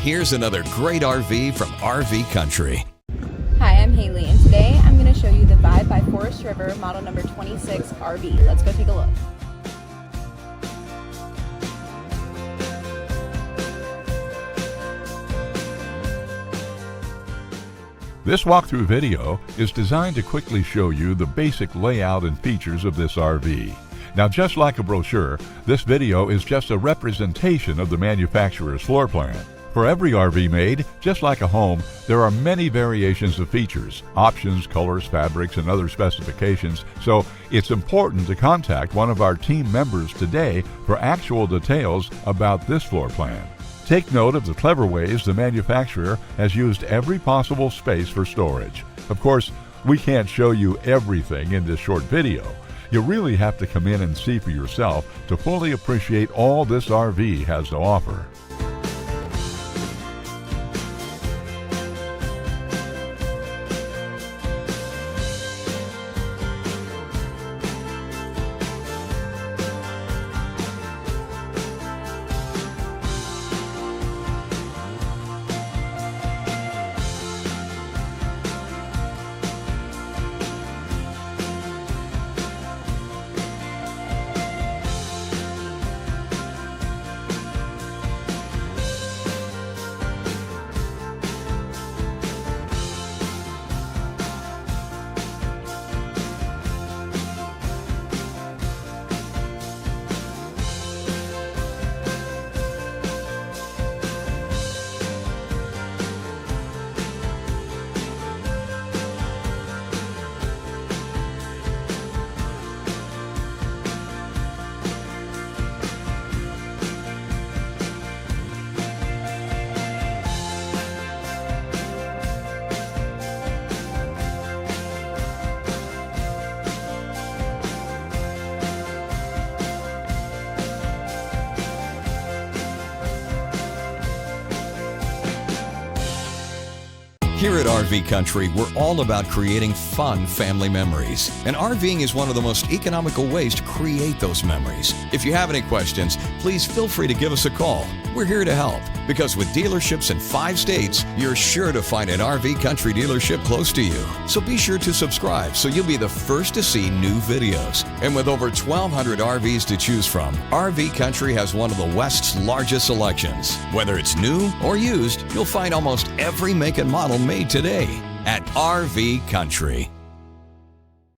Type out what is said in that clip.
Here's another great RV from RV Country. Hi, I'm Haley, and today I'm going to show you the Vibe by Forest River model number 26RB. Let's go take a look. This walkthrough video is designed to quickly show you the basic layout and features of this RV. Now, just like a brochure, this video is just a representation of the manufacturer's floor plan. For every RV made, just like a home, there are many variations of features, options, colors, fabrics, and other specifications, so it's important to contact one of our team members today for actual details about this floor plan. Take note of the clever ways the manufacturer has used every possible space for storage. Of course, we can't show you everything in this short video. You really have to come in and see for yourself to fully appreciate all this RV has to offer. Here at RV Country, we're all about creating fun family memories. And RVing is one of the most economical ways to create those memories. If you have any questions, please feel free to give us a call. We're here to help, because with dealerships in 5 states, you're sure to find an RV Country dealership close to you. So be sure to subscribe so you'll be the first to see new videos. And with over 1,200 RVs to choose from, RV Country has one of the West's largest selections. Whether it's new or used, you'll find almost every make and model made today at RV Country.